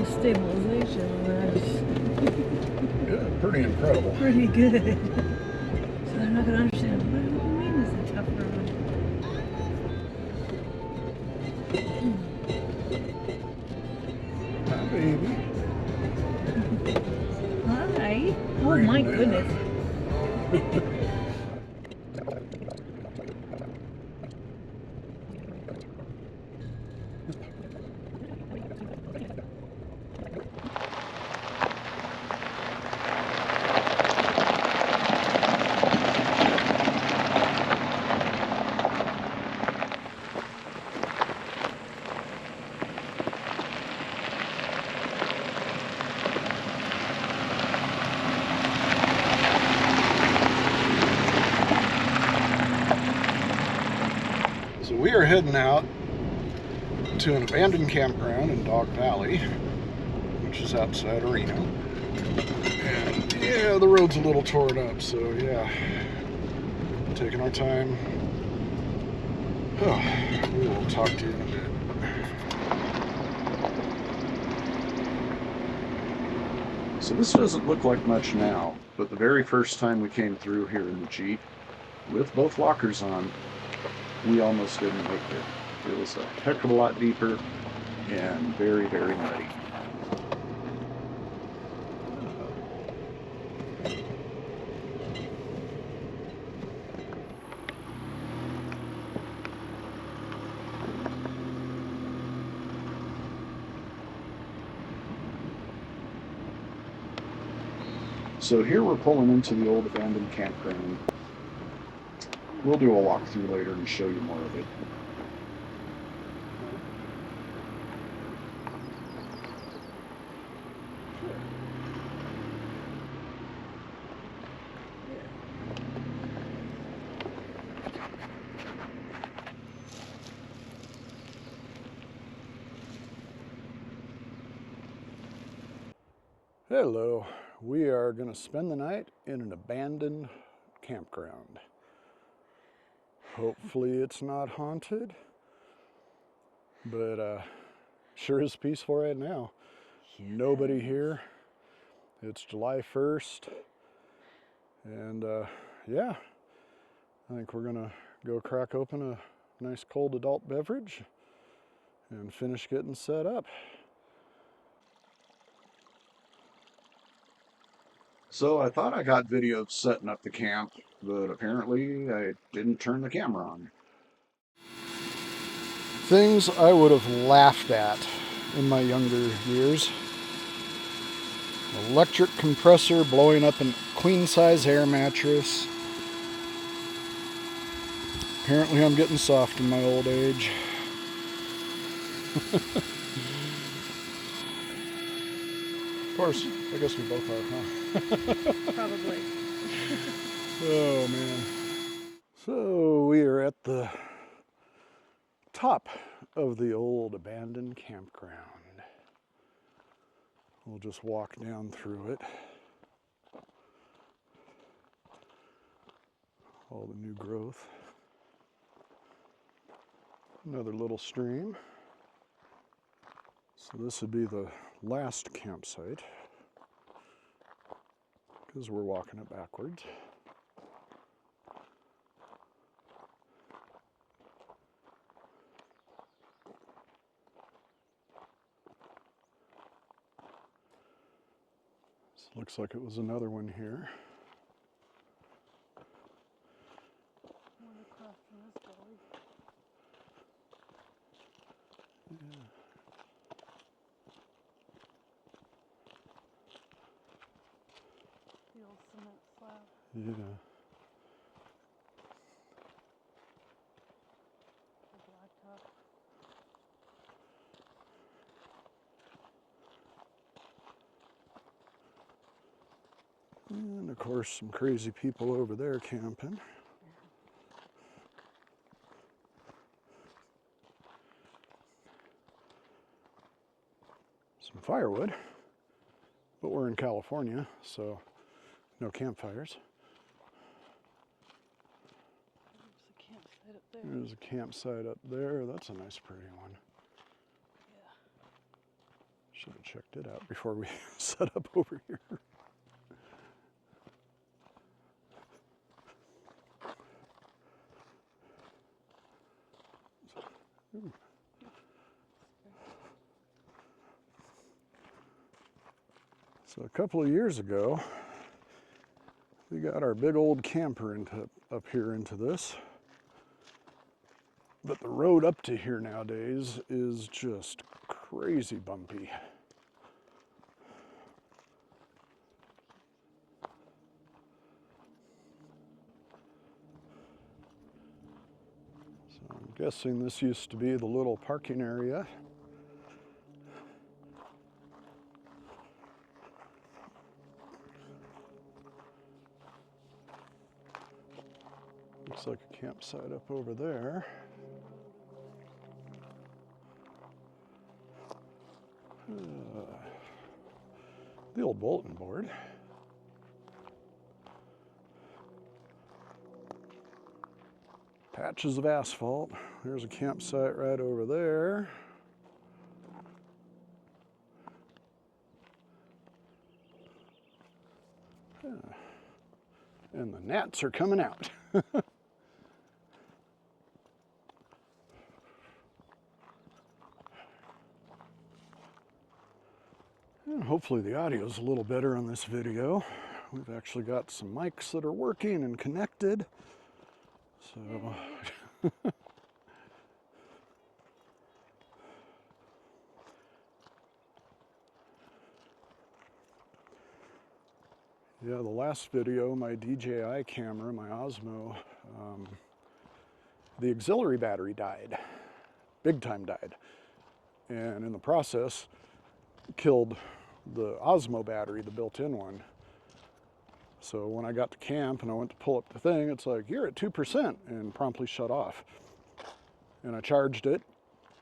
The stabilization on that is Yeah, pretty incredible. pretty good. So they're not going to understand, what do you mean it's a tough road? Hi, baby. Hi. Oh my goodness. So we are heading out to an abandoned campground in Dog Valley, which is outside Reno. And yeah, the road's a little torn up, so yeah, taking our time. Oh, we will talk to you in a bit. So this doesn't look like much now, but the very first time we came through here in the Jeep, with both lockers on, we almost didn't make it. It was a heck of a lot deeper and very, very muddy. So here we're pulling into the old abandoned campground. We'll do a walkthrough later and show you more of it. Hello, we are going to spend the night in an abandoned campground. Hopefully it's not haunted, but sure is peaceful right now. Nobody here. It's July 1st, and yeah, I think we're going to go crack open a nice cold adult beverage and finish getting set up. So I thought I got video of setting up the camp, but apparently I didn't turn the camera on. Things I would have laughed at in my younger years. Electric compressor blowing up a queen-size air mattress. Apparently I'm getting soft in my old age. Of course, I guess we both are, huh? Probably. Oh, man. So we are at the top of the old abandoned campground. We'll just walk down through it. All the new growth. Another little stream. So this would be the last campsite because we're walking it backwards. So looks like it was another one here. One across from this gully. Yeah. The old cement slab. Yeah. The blacktop. And of course, some crazy people over there camping. Some firewood, but we're in California, so no campfires. There's a campsite up there. There's a campsite up there. That's a nice, pretty one. Yeah. Should have checked it out before we set up over here. So a couple of years ago, we got our big old camper up here into this. But the road up to here nowadays is just crazy bumpy. So I'm guessing this used to be the little parking area. Looks like a campsite up over there. The old bulletin board. Patches of asphalt. There's a campsite right over there. And the gnats are coming out. And hopefully the audio is a little better on this video. We've actually got some mics that are working and connected. So yeah, the last video, my DJI camera, my Osmo, the auxiliary battery died. Big time died. And in the process, killed the Osmo battery, the built-in one. So when I got to camp and I went to pull up the thing, it's like, you're at 2%, and promptly shut off. And I charged it,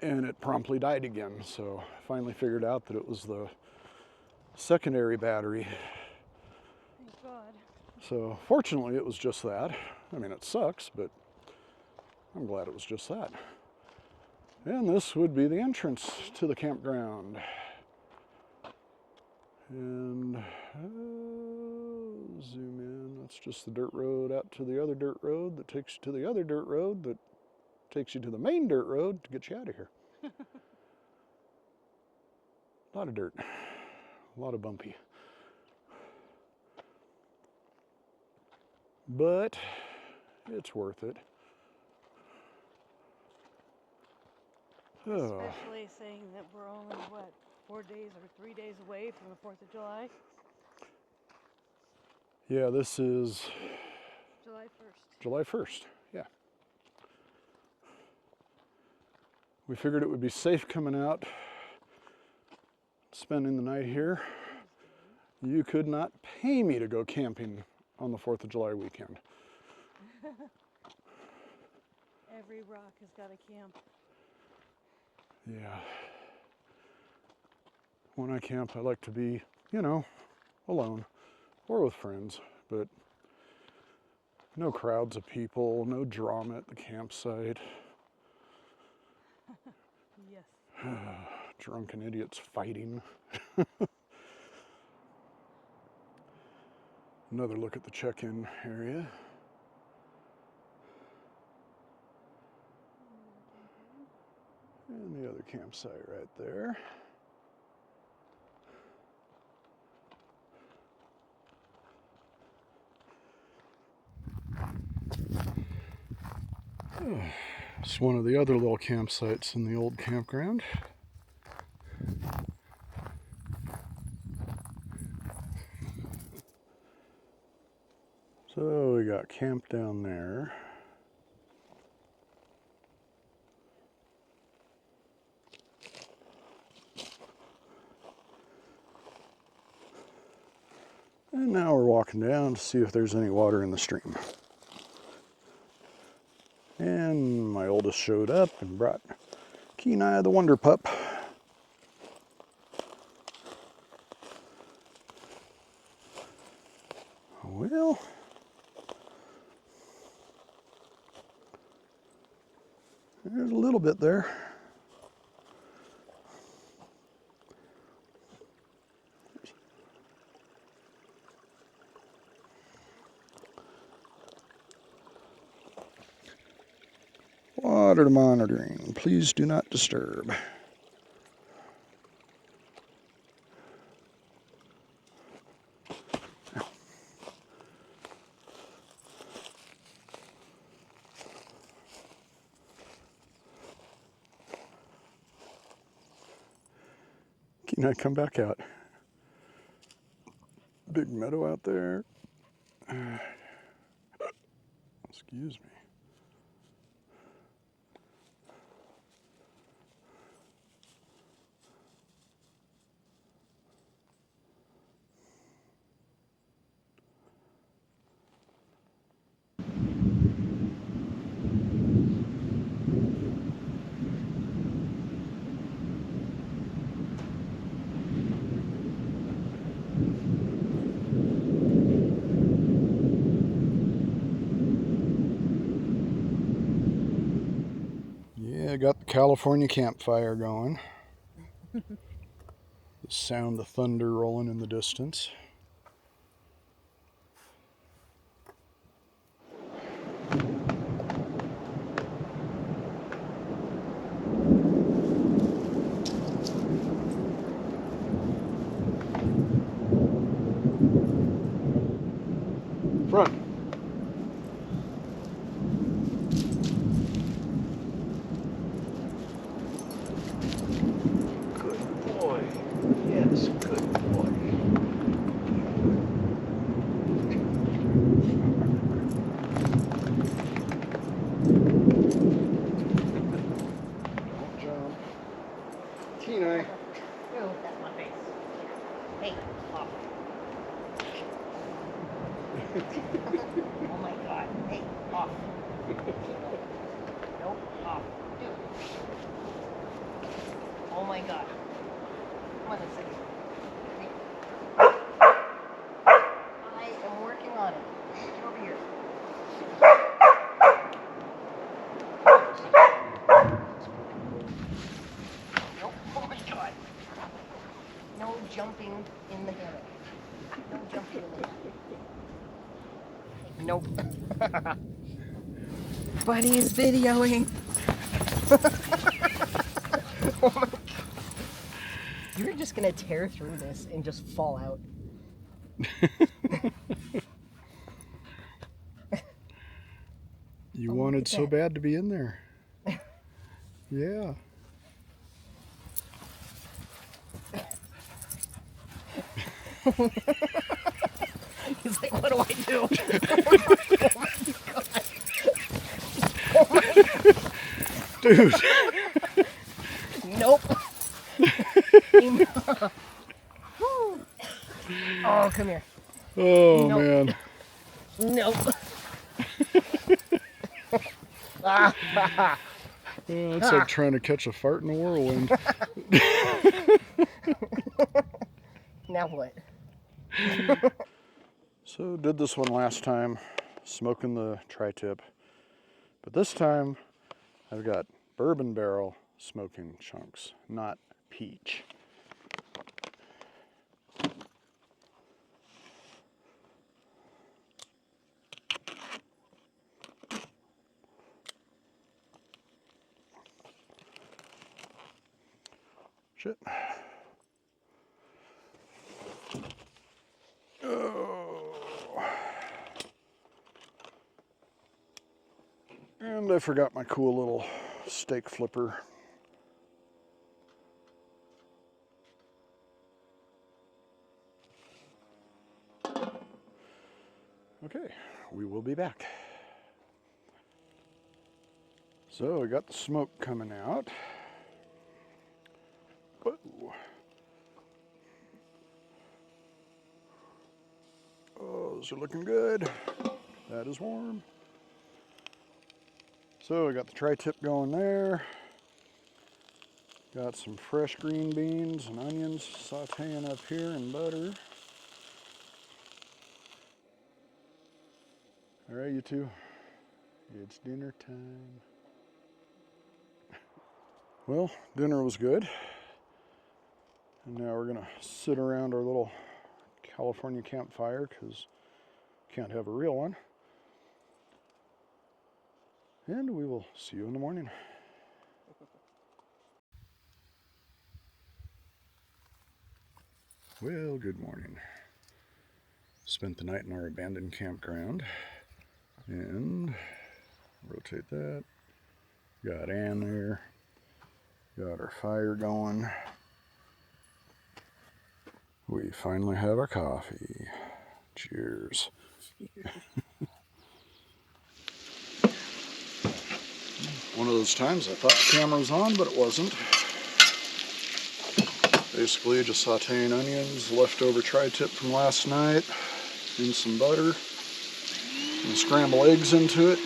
and it promptly died again. So I finally figured out that it was the secondary battery. Thank God. So fortunately it was just that. I mean, it sucks, but I'm glad it was just that. And this would be the entrance to the campground. And zoom in, that's just the dirt road out to the other dirt road that takes you to the other dirt road that takes you to the main dirt road to get you out of here. A lot of dirt, a lot of bumpy. But it's worth it. Especially saying that we're only, what, 4 days or 3 days away from the 4th of July? Yeah, this is July 1st. July 1st, yeah. We figured it would be safe coming out, spending the night here. You could not pay me to go camping on the 4th of July weekend. Every rock has got a camp. Yeah. When I camp, I like to be, you know, alone or with friends, but no crowds of people, no drama at the campsite. Yes. Drunken idiots fighting. Another look at the check-in area. And the other campsite right there. It's one of the other little campsites in the old campground. So we got camp down there. And now we're walking down to see if there's any water in the stream. And my oldest showed up and brought Kenai the Wonder Pup. Well, there's a little bit there. Water monitoring. Please do not disturb. Can I come back out? Big meadow out there. Excuse me. Yeah, got the California campfire going. The sound of thunder rolling in the distance. Front. Good boy. Yes, good boy. Don't jump. Kenai. Ew, that's my face. Hey, off. Oh my god. Hey, off. Nope, off. Dude. Oh my god. Come on, let's see. Hey. I am working on it. Get over here. Nope. Oh my god. No jumping in the hammock. No jumping in the hammock. Nope. Buddy is videoing. Oh my god. You're just gonna tear through this and just fall out. You Oh, wanted so that. bad to be in there. Yeah. He's like, what do I do? Oh my god. Dude. Nope. Oh, come here. Oh, Nope. man. Nope. Yeah, it's like trying to catch a fart in a whirlwind. Now what? So did this one last time, smoking the tri-tip. But this time, I've got bourbon barrel smoking chunks, not peach. Shit. Oh. And I forgot my cool little steak flipper. Okay, we will be back. So we got the smoke coming out. Whoa. Oh, those are looking good. That is warm. So we got the tri-tip going there. Got some fresh green beans and onions sauteing up here in butter. All right, you two, it's dinner time. Well, dinner was good. And now we're gonna sit around our little California campfire because can't have a real one. And we will see you in the morning. Well, good morning. Spent the night in our abandoned campground. And rotate that. Got Ann there. Got our fire going. We finally have our coffee. Cheers. One of those times I thought the camera was on, but it wasn't. Basically just sauteing onions, leftover tri-tip from last night, in some butter, and scramble eggs into it.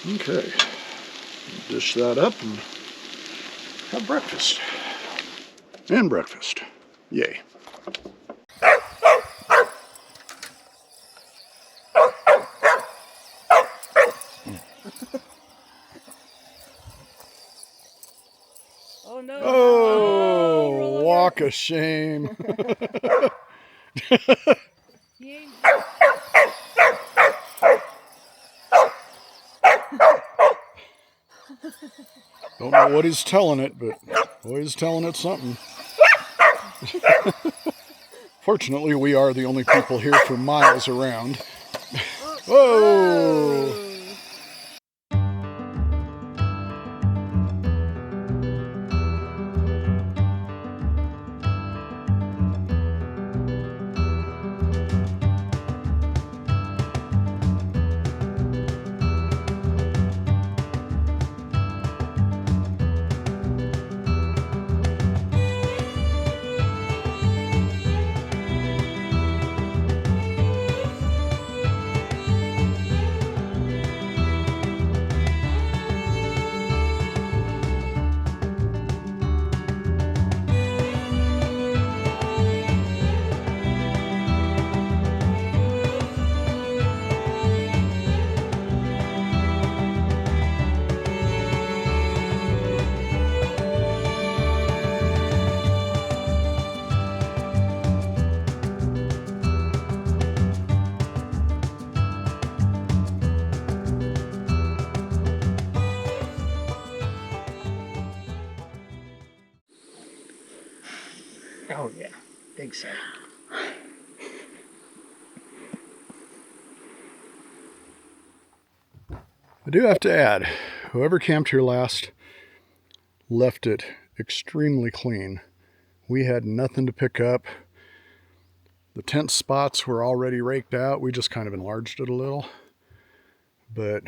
Okay, dish that up and have breakfast. And breakfast. Yay. Oh no. Oh, walk of shame. He Don't know what he's telling it, but boy, he's telling it something. Fortunately, we are the only people here for miles around. Whoa! Oh yeah, big sight. I do have to add, whoever camped here last left it extremely clean. We had nothing to pick up. The tent spots were already raked out. We just kind of enlarged it a little. But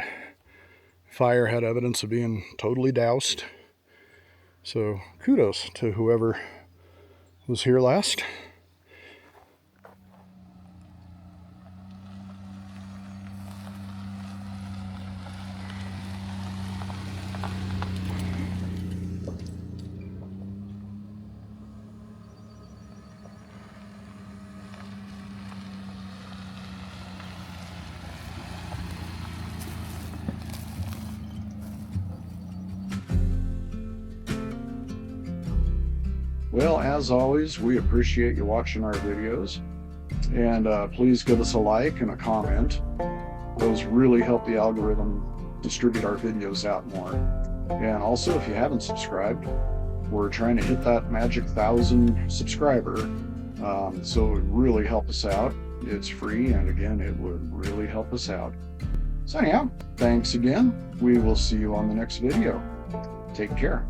fire had evidence of being totally doused. So kudos to whoever was here last. Well, as always, we appreciate you watching our videos, and please give us a like and a comment. Those really help the algorithm distribute our videos out more. And also, if you haven't subscribed, we're trying to hit that magic 1,000 subscriber, so it would really help us out. It's free, and again, it would really help us out. So anyhow, thanks again. We will see you on the next video. Take care.